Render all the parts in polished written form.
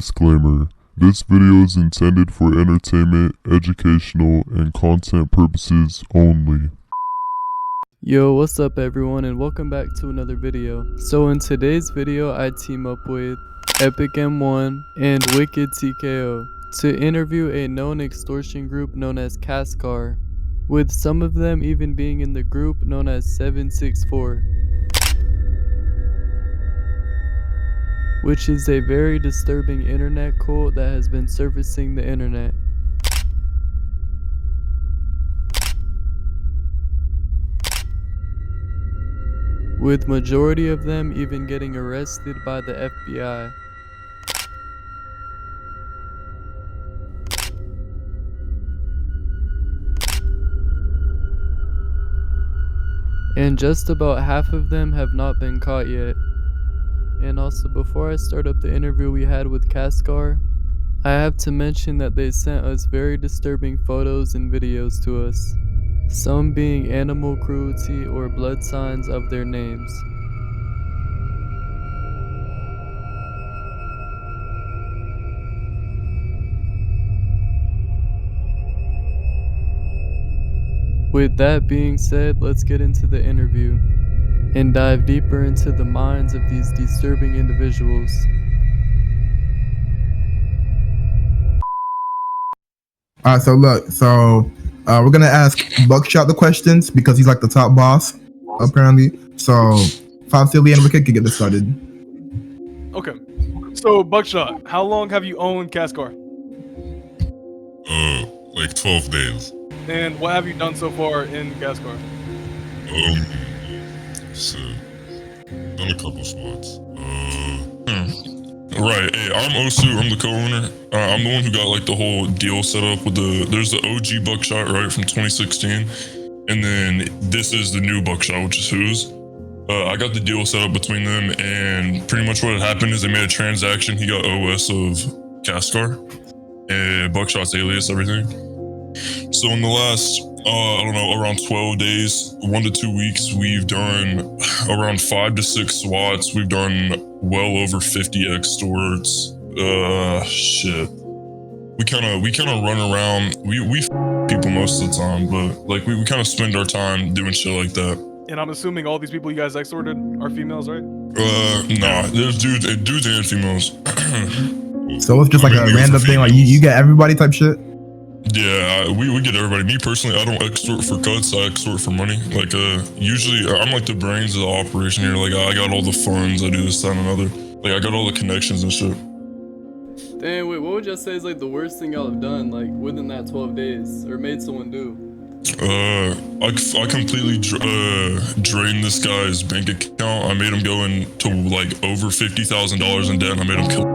Disclaimer. This video is intended for entertainment, educational, and content purposes only. Yo, what's up everyone and welcome back to another video. So in today's video I team up with Epic M1 and Wicked TKO to interview a known extortion group known as Cascar, with some of them even being in the group known as 764, which is a very disturbing internet cult that has been surfacing the internet. With majority of them even getting arrested by the FBI. And just about half of them have not been caught yet. And also, before I start up the interview we had with Cascar, I have to mention that they sent us very disturbing photos and videos to us, some being animal cruelty or blood signs of their names. With that being said, let's get into the interview and dive deeper into the minds of these disturbing individuals. Alright, so look, we're gonna ask Buckshot the questions because he's like the top boss, apparently. So, Silly and Wicked can get this started. Okay. So, Buckshot, how long have you owned Cascar? Like 12 days. And what have you done so far in Cascar? So, done a couple spots. Right, hey, I'm Osu, I'm the co-owner. I'm the one who got like the whole deal set up with there's the OG Buckshot, right, from 2016. And then this is the new Buckshot, which is whose. I got the deal set up between them, and pretty much what had happened is they made a transaction. He got OS of Cascar, and Buckshot's alias, everything. So in the last, I don't know, around 12 days, 1 to 2 weeks, we've done around 5 to 6 SWATs. We've done well over 50 extorts. Shit. We kind of run around. We people most of the time, but like we kind of spend our time doing shit like that. And I'm assuming all these people you guys extorted are females, right? Nah, there's dudes and females. So it's just like a random thing, like you get everybody type shit? Yeah, we get everybody. Me personally, I don't extort for cuts, I extort for money. Like, usually, I'm like the brains of the operation here. Like, I got all the funds, I do this, that, and another. Like, I got all the connections and shit. Damn, wait, what would you say is like the worst thing y'all have done, like, within that 12 days, or made someone do? I completely drained this guy's bank account. I made him go into, like, over $50,000 in debt, and I made him kill.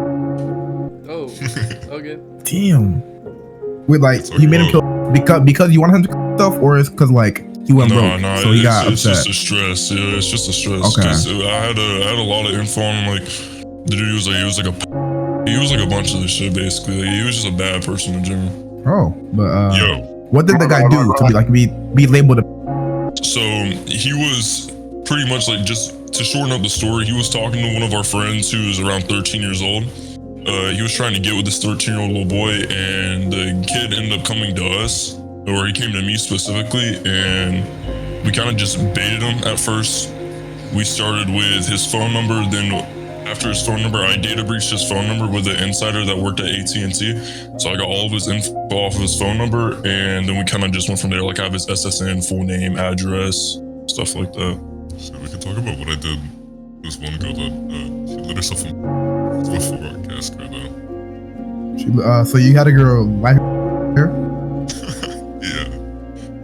Oh, okay. Damn. Wait, like, you made him kill because you wanted him to kill himself, or it's because, like, he went broke, so he got upset? It's just a stress, yeah, it's just a stress. Okay. I had a lot of info on him, like, the dude was like a bunch of this shit, basically. Like, he was just a bad person in general. Oh, but, what did the guy do to be labeled a... So, he was pretty much, like, just to shorten up the story, he was talking to one of our friends who was around 13 years old. He was trying to get with this 13-year-old little boy, and the kid ended up coming to us, or he came to me specifically, and we kind of just baited him at first. We started with his phone number, then after his phone number, I data breached his phone number with an insider that worked at AT&T. So I got all of his info off of his phone number, and then we kind of just went from there. Like, I have his SSN, full name, address, stuff like that. So we can talk about what I did. This one girl that she lit herself before Cascar, though. So you had a girl like her? Yeah.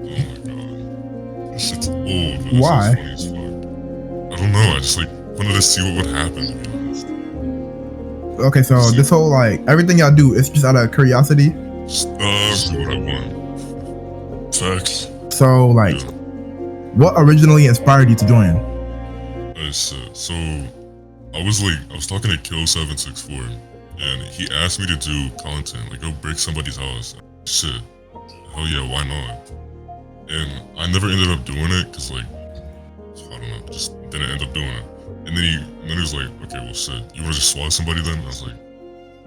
Oh my god. This shit's old, man. Why? So funny as fuck. I don't know. I just like wanted to see what would happen, to be honest. Okay, so this whole, like, everything y'all do, it's just out of curiosity? Just do what I want. Facts. So, like, yeah. What originally inspired you to join? So I was talking to Kill 764, and he asked me to do content, like go break somebody's house. Shit, hell yeah, why not? And I never ended up doing it because, like, I don't know, just didn't end up doing it. And then he was like, okay, well shit, you wanna just swat somebody then? I was like,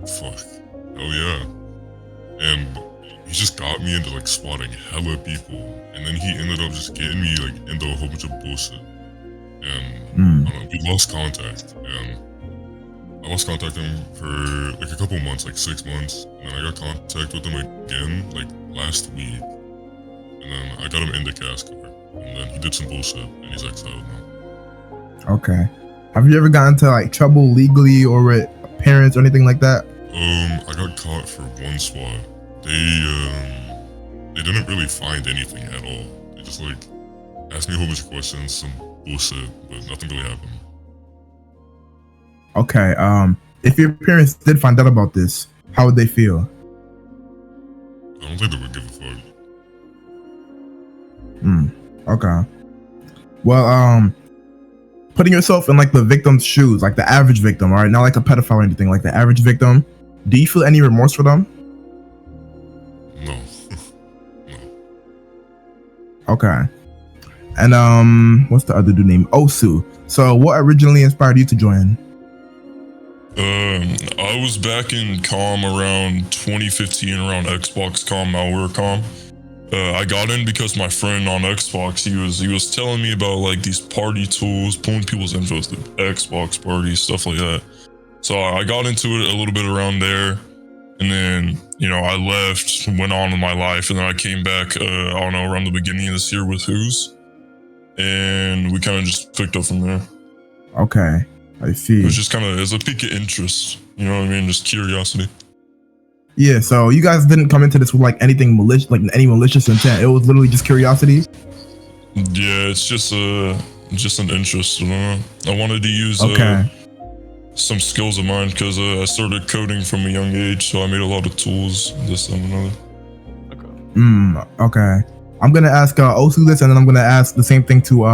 Fuck. Hell yeah. And he just got me into like swatting hella people, and then he ended up just getting me like into a whole bunch of bullshit. And I don't know, we lost contact, and I lost contact with him for like a couple months, like 6 months, and then I got contact with him again like last week, and then I got him into Cascar, and then he did some bullshit, and he's exiled now. Okay. Have you ever gotten into like trouble legally or with parents or anything like that? I got caught for one swat. They didn't really find anything at all. They just like asked me a whole bunch of questions, some bullshit, but nothing really happened. Okay. If your parents did find out about this, how would they feel? I don't think they would give a fuck. Okay. Well, putting yourself in like the victim's shoes, like the average victim, all right, not like a pedophile or anything, like the average victim, do you feel any remorse for them? No. No. Okay. And what's the other dude name? Osu. So what originally inspired you to join? I was back in comm around 2015, around Xbox comm, malware comm. I got in because my friend on Xbox, he was telling me about like these party tools, pulling people's info to Xbox parties, stuff like that. So I got into it a little bit around there, and then, you know, I left, went on with my life, and then I came back, I don't know, around the beginning of this year with Who's, and we kind of just picked up from there. Okay, I see. It was just kind of as a peak of interest, you know what I mean, just curiosity. Yeah, so you guys didn't come into this with like anything malicious, like any malicious intent. It was literally just curiosity. Yeah, it's just an interest. I don't know. I wanted to use some skills of mine because I started coding from a young age, so I made a lot of tools, this and another. Okay. I'm gonna ask Osu this, and then I'm gonna ask the same thing to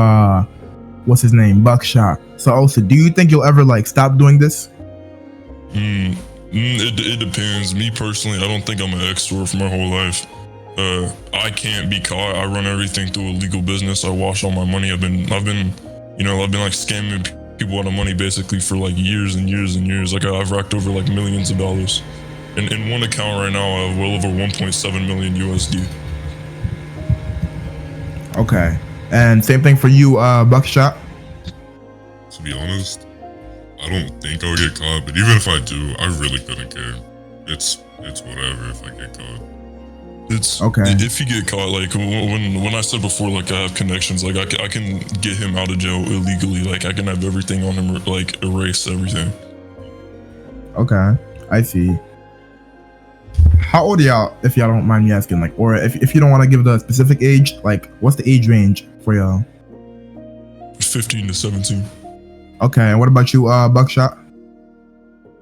what's his name, Buckshot. So Osu, do you think you'll ever like stop doing this? It depends. Me personally, I don't think I'm an extort for my whole life. I can't be caught. I run everything through a legal business. I wash all my money. I've been like scamming people out of money basically for like years and years and years. Like I've racked over like millions of dollars. In one account right now, I have well over 1.7 million USD. Okay. And same thing for you, Buckshot? To be honest, I don't think I'll get caught, but even if I do, I really couldn't care. It's whatever if I get caught. It's okay. If you get caught, like when I said before, like I have connections, like I can get him out of jail illegally. Like I can have everything on him, like erase everything. Okay, I see. How old are y'all, if y'all don't mind me asking? Like, or if you don't want to give the specific age, like what's the age range for y'all? 15 to 17. Okay, and what about you, Buckshot?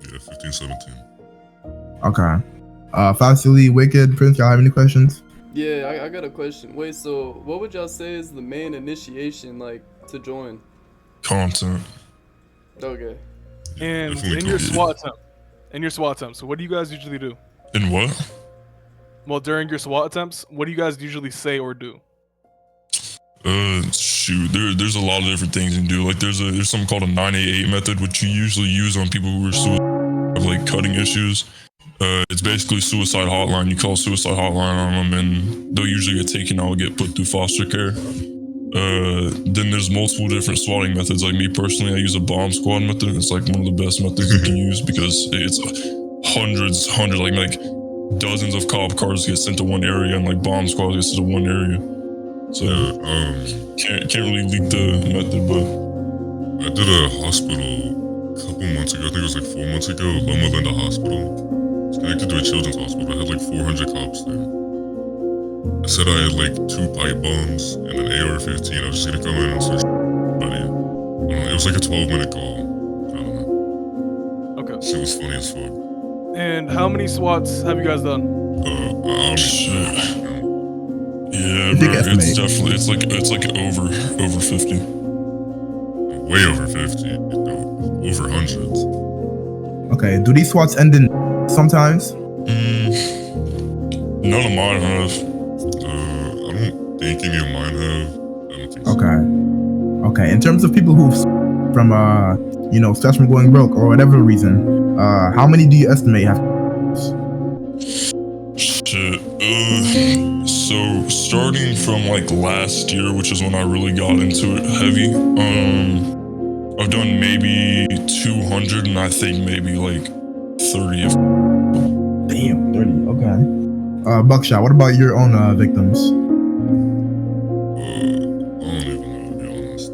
Yeah, 15, 17. Okay. Facility, Wicked, Prince, y'all have any questions? Yeah, I got a question. Wait, so what would y'all say is the main initiation, like, to join? Content. Okay. And in your SWAT attempts, so what do you guys usually do? In what? Well, during your SWAT attempts, what do you guys usually say or do? Shoot, there's a lot of different things you can do. Like there's something called a 988 method, which you usually use on people who are have like cutting issues. It's basically suicide hotline. You call suicide hotline on them, and they'll usually get taken out and get put through foster care. Then there's multiple different swatting methods. Like me personally, I use a bomb squad method. It's like one of the best methods you can use because it's hundreds, like dozens of cop cars get sent to one area, and like bomb squads get sent to one area. So can't really leak the method, but I did a hospital a couple months ago. I think it was like 4 months ago. Loma Linda Hospital. It's connected to a children's hospital. I had like 400 cops there. I said I had like 2 pipe bombs and an AR-15. I was just gonna come in and search buddy. It was like a 12-minute call. I don't know. Okay. Shit was funny as fuck. And how many SWATs have you guys done? Shit. Yeah, bro, it's definitely it's like over 50. Way over 50. No, over hundreds. Okay, do these SWATs end in sometimes? None of mine have. I don't think any of mine have. I don't think so. Okay. In terms of people who've from stopped from going broke or whatever reason, How many do you estimate have? Shit. So starting from like last year, which is when I really got into it heavy, I've done maybe 200, and I think maybe like 30. Damn, 30. Okay. Buckshot. What about your own victims? I don't even know, to be honest.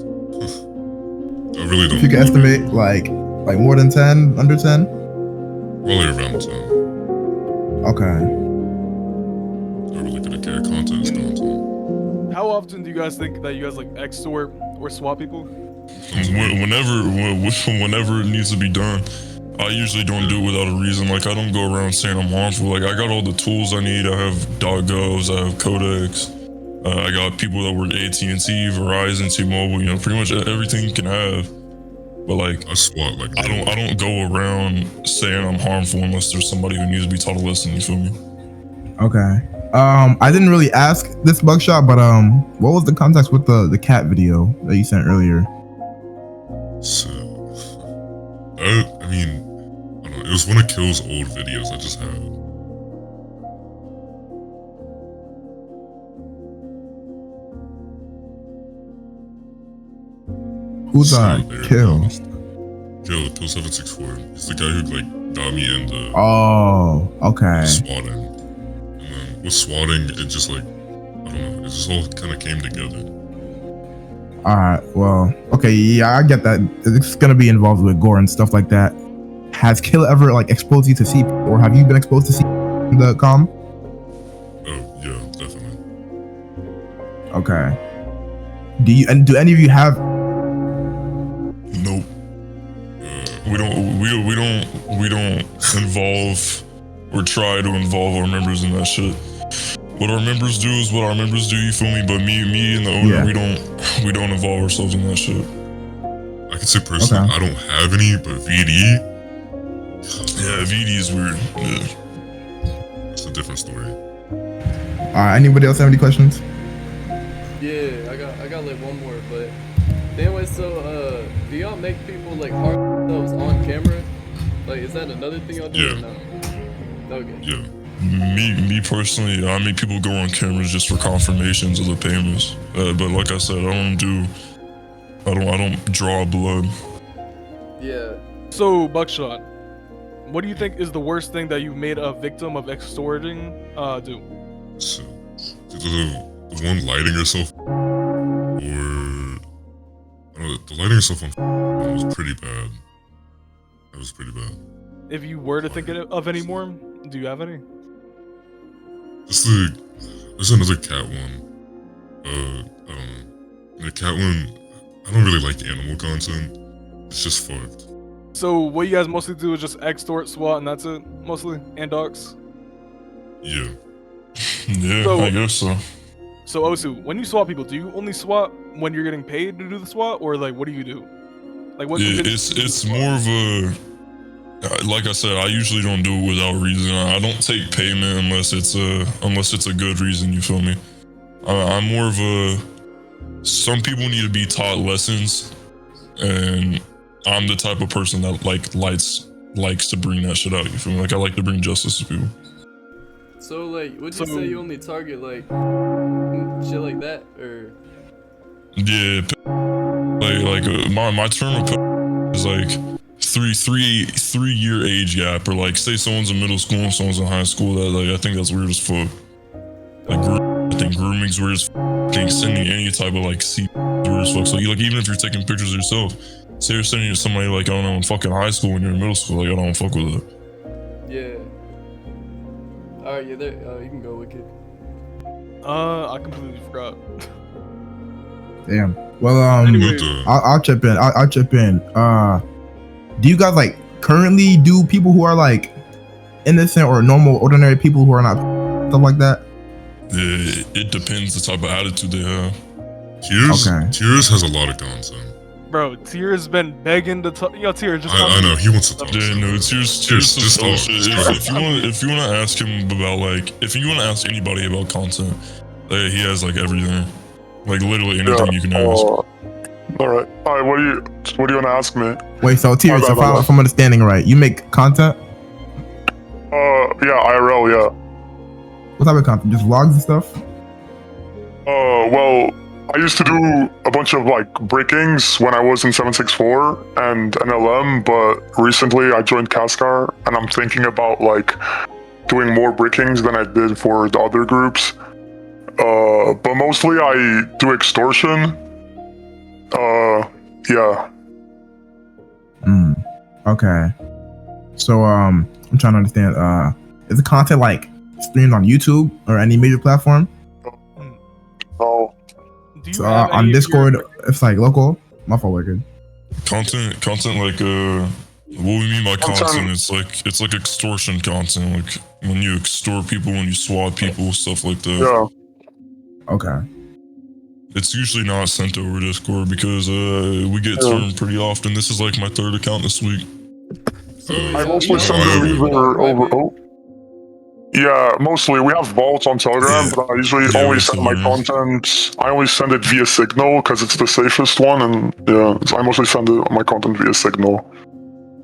I really don't. If you can estimate, like more than 10, under 10. Probably around 10. Okay. I really gonna care. Content is content. How often do you guys think that you guys like extort or swap people? Whenever it needs to be done. I usually don't do it without a reason. Like, I don't go around saying I'm harmful. Like, I got all the tools I need. I have .govs, I have Codex. I got people that work AT&T, Verizon, T-Mobile. You know, pretty much everything you can have. But like, I SWAT like I don't go around saying I'm harmful unless there's somebody who needs to be taught a lesson. You feel me? Okay. I didn't really ask this Buckshot, but what was the context with the cat video that you sent earlier? So, I mean, I don't know. It was one of Kill's old videos I just had. Who's Kill? Kill 764. He's the guy who like got me into Oh, okay. swatting. And then with swatting, it just like, I don't know, it just all kind of came together. Alright, well, okay, yeah, I get that. It's gonna be involved with gore and stuff like that. Has Kill ever like exposed you to CP, or have you been exposed to CP in the com? Oh yeah, definitely. Okay. Do any of you have? Nope. We don't involve or try to involve our members in that shit. What our members do is what our members do, you feel me? But me and the owner, we don't involve ourselves in that shit. I can say personally, I don't have any, but VD. Yeah, VD is weird. Yeah. It's a different story. Alright, anybody else have any questions? Yeah, I got like one more, but anyway, so do y'all make people like harm themselves on camera? Like, is that another thing y'all do or no? Okay. Yeah. Me personally, I make people go on cameras just for confirmations of the payments. But like I said, I don't draw blood. Yeah. So, Buckshot, what do you think is the worst thing that you've made a victim of extorting do? So, the one lighting yourself, or I don't know, the lighting yourself on was pretty bad. That was pretty bad. If you were to think of any more, do you have any? There's another cat one. I don't know. The cat one, I don't really like animal content. It's just fucked. So what you guys mostly do is just extort, SWAT, and that's it, mostly? And docs? Yeah. Yeah, So- I guess so. So Osu, when you SWAT people, do you only SWAT when you're getting paid to do the SWAT, or like what do you do? Like what? Yeah, it's more of a, like I said, I usually don't do it without reason. I don't take payment unless it's a good reason. You feel me? I'm more of a. Some people need to be taught lessons, and I'm the type of person that likes to bring that shit out. You feel me? Like, I like to bring justice to people. So like, would you So- say you only target like shit like that, or? Yeah, my term of is like three year age gap, or like say someone's in middle school and someone's in high school. That like I think that's weird as fuck. Like I think grooming's weird as fuck. Think sending any type of like weird as fuck. So like even if you're taking pictures of yourself, say you're sending it to somebody like I don't know in fucking high school when you're in middle school, like I don't fuck with it. Yeah. Alright, yeah, there. You can go, Wicked. I completely forgot. Damn. Well, Anyway. I'll chip in. I'll chip in. Do you guys like currently do people who are like innocent or normal, ordinary people who are not stuff like that? Yeah, it depends the type of attitude they have. Tears has a lot of content. Bro, Tier's been begging to talk. Yo, Tier, just talk I to know me. he wants to talk. Yeah, no, Tears Tears, is just talk. bullshit. If you want to ask him about like, if you want to ask anybody about content, he has like everything, like literally anything you can ask. All right. What do you want to ask me? Wait, so Tears, bad, my bad. if I'm understanding right, you make content? Yeah, IRL, yeah. What type of content? Just vlogs and stuff? Well, I used to do a bunch of like breakings when I was in 764 and NLM, but recently I joined Cascar and I'm thinking about like doing more breakings than I did for the other groups. But mostly I do extortion. Yeah. Okay. So I'm trying to understand. Is the content like streamed on YouTube or any major platform? Oh. Do you So have any on of Discord, your- it's like local. My fault, we're good. Content like what we mean by content is like it's like extortion content, like when you extort people, when you swat people, stuff like that. Yeah. Okay. It's usually not sent over Discord because we get Yeah. turned pretty often. This is like my third account this week. I mostly send them either over. Oh. Yeah, mostly. We have vaults on Telegram, but I usually Yeah, only we send my Telegram. content. I only send it via Signal because it's the safest one, and yeah, so I mostly send my content via Signal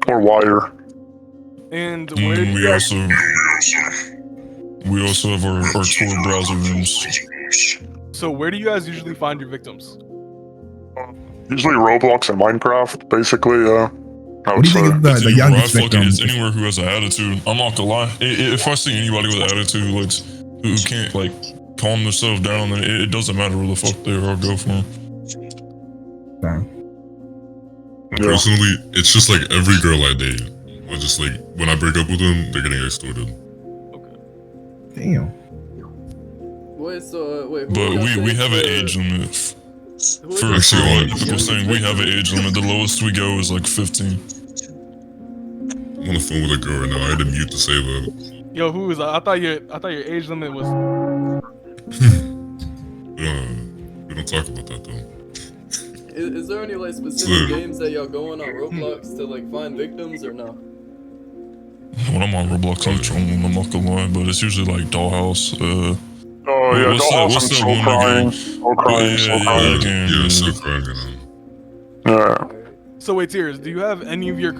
or Wire. And where do Mm, you guys? we also have our Tor browser rooms. So where do you guys usually find your victims? Usually Roblox and Minecraft, basically. Yeah. I What would do you think say. is the It's anywhere, youngest I fucking- victim? it's anywhere who has an attitude. I'm not gonna lie. If I see anybody with an attitude, like who can't like calm themselves down, then it doesn't matter where the fuck they are. I'll go for them. Yeah. Personally, it's just like every girl I date. I just like when I break up with them, they're getting extorted. Damn. Wait, so wait. who But got we the- have an the- age limit. who For got Actually, the- on- I'm saying we have an age limit. The lowest we go is like 15. I'm on the phone with a girl right now. I had to mute to say that. Yo, who is that? I thought your age limit was. We don't talk about that though. Is there any like specific Dude. games that y'all go on Roblox to like find victims or no? When I'm on Roblox, I'm trolling. I'm not gonna lie, but it's usually like Dollhouse. Oh yeah, what's that- Dollhouse what's and that Soul one Crying. again? Soul Crying, Soul Yeah, Crying. game, Yeah, yeah. so crying, you know. Yeah. So wait, Tears, do you have any of your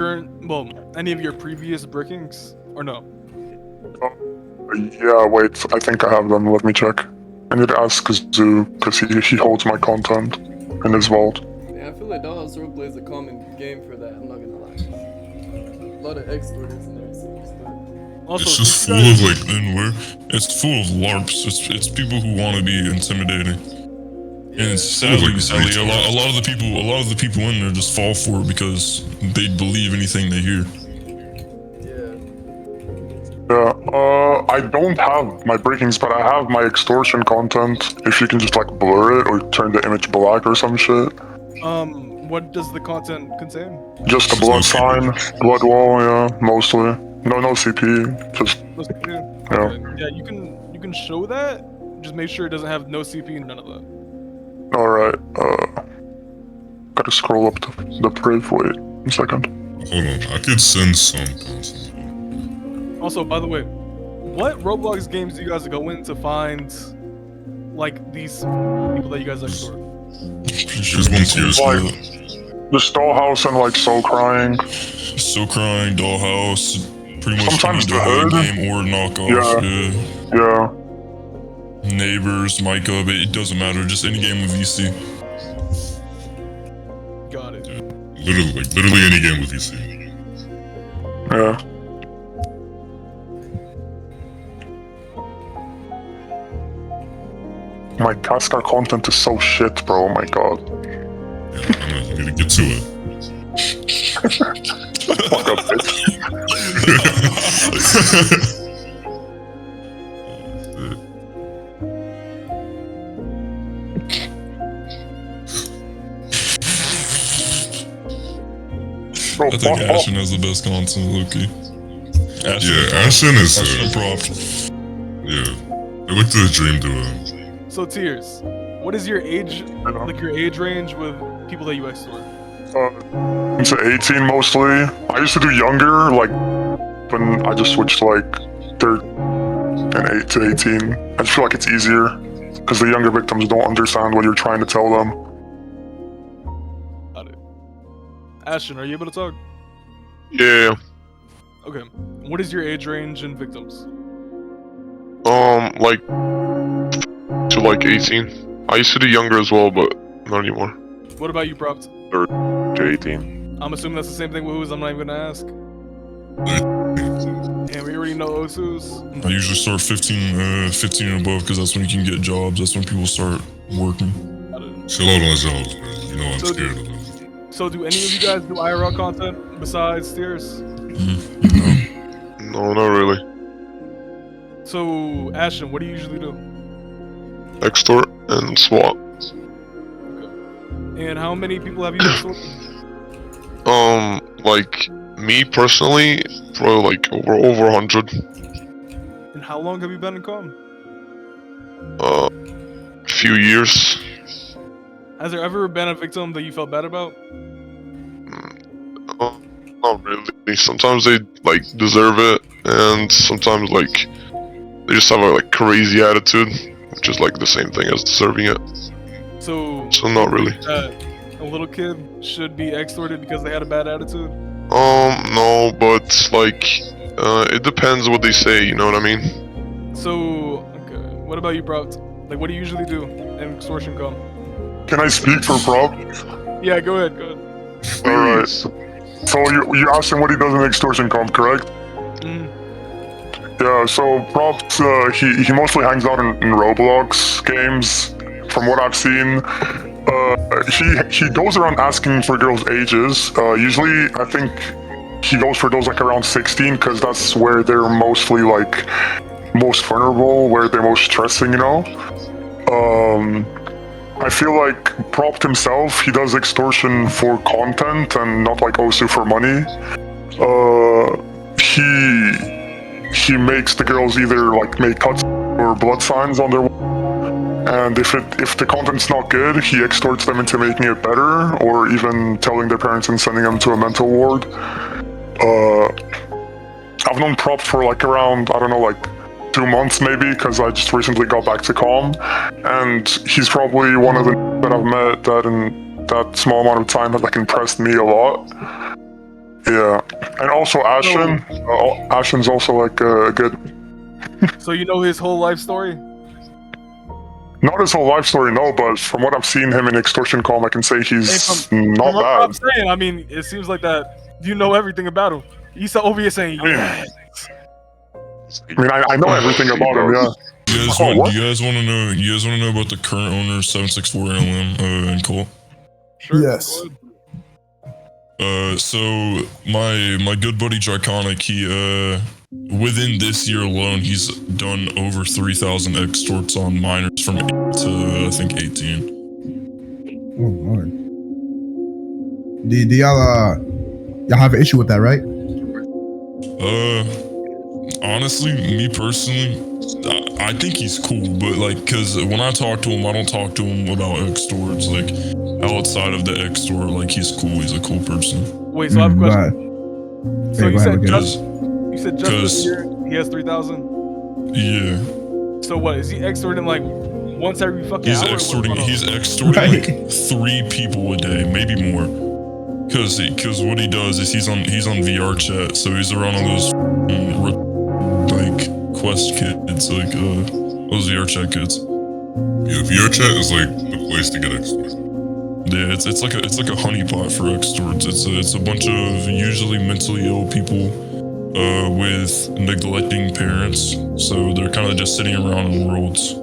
any of your previous brickings or no? Yeah, wait, I think I have them. Let me check. I need to ask Zoo, because he holds my content in his vault. Yeah, I feel like Dollhouse Roleplay is a common game for that. I'm not gonna lie. A lot of extorters in there. So just Also, It's just since full you of guys- like, And where it's full of LARPs. It's people who want to be intimidating. And sadly, a lot of the people in there just fall for it because they believe anything they hear. yeah. Yeah, I don't have my breakings, but I have my extortion content. If you can just like blur it or turn the image black or some shit. What does the content contain? Just a Just blood no sign, CP. blood wall, yeah, mostly. No CP, just, Yeah. yeah. Okay. Yeah, you can show that. Just make sure it doesn't have no CP and none of that. Alright, gotta scroll up the priv, wait a second. hold on, I could send some content. Also, by the way, what Roblox games do you guys go in to find like these people that you guys extort? There's one Tears for Like- that. Just Dollhouse and like Soul Crying. So Crying, Dollhouse, pretty much Sometimes any the Dollhouse hood. game or knockoff. Yeah. Neighbors, Mic Up, it doesn't matter. Just any game with VC. Got it. Literally any game with VC. Yeah. My Cascar content is so shit, bro. Oh my god. Yeah, I know, you need to get to it. Fuck up, bitch. Bro, I think fuck off. Ashen has the best content, Loki. Yeah, Ashen is Ashen uh, props. yeah. I looked at the dream duo. So Tears, what is your age, like your age range with people that you extort? Into 18 mostly. I used to do younger, like, when I just switched to like 13 and 8 to 18. I just feel like it's easier because the younger victims don't understand what you're trying to tell them. Ashton, are you able to talk? Yeah. Okay. What is your age range and victims? Like to like 18. I used to do younger as well, but not anymore. What about you, Props? To 18. I'm assuming that's the same thing with who's. I'm not even gonna ask. And we already know Osu's. I usually start 15 and above because that's when you can get jobs. That's when people start working. Chill out on jobs, man. You know I'm So scared of them. So do any of you guys do IRL content besides Steers? No, not really. So Ashton, what do you usually do? Extort and SWAT. And how many people have you extorted? Like me personally, probably like over 100. And how long have you been in com? Few years. Has there ever been a victim that you felt bad about? Not really. Sometimes they like deserve it, and sometimes like they just have a like crazy attitude, which is like the same thing as deserving it. So not really. A little kid should be extorted because they had a bad attitude? No, but like it depends what they say, you know what I mean? So, okay. What about you, Prout? Like, what do you usually do in extortion com? Can I speak for Prop? Yeah, go ahead. Alright. So you asked him what he does in extortion comp, correct? Yeah, so Props, he mostly hangs out in Roblox games, from what I've seen. He goes around asking for girls' ages. Usually, I think he goes for those like around 16, because that's where they're mostly like most vulnerable, where they're most stressing, you know? I feel like Propt himself, he does extortion for content and not like Osu for money. He makes the girls either like make cuts or blood signs on their wall, and if the content's not good, he extorts them into making it better, or even telling their parents and sending them to a mental ward. I've known Prop for like around, I don't know, like 2 months maybe, because I just recently got back to com, and he's probably one of the that I've met that in that small amount of time has like impressed me a lot. Yeah, and also Ashton. Ashton's also like a good. So you know his whole life story? Not his whole life story, no, but from what I've seen him in Extortion Com, I can say he's from not what bad. I'm saying, I mean, it seems like that you know everything about him. He's over here saying, I mean, I know everything about him, yeah. Do you guys want to know? You guys want to know about the current owner, 764 LM and Cole? Sure. Yes. So my good buddy Draconic, he within this year alone, he's done over 3,000 extorts on minors from 8 to I think 18. Oh lord. Do y'all have an issue with that, right? Honestly, me personally, I think he's cool, but like, cause when I talk to him, I don't talk to him about extorts. Like, outside of the extort, like he's cool. He's a cool person. Wait, so I have a question. So Okay, you said Cause, just this year he has 3,000? yeah. So what, is he extorting like once every fucking He's hour? extorting Right. like 3 people a day, maybe more. Cause what he does is he's on VR chat, so he's around all those like Quest kids, like those VR chat kids. Yeah, VR chat is like the place to get extorted. Yeah, it's like a honeypot for extorts. It's a bunch of usually mentally ill people with neglecting parents, so they're kind of just sitting around in worlds.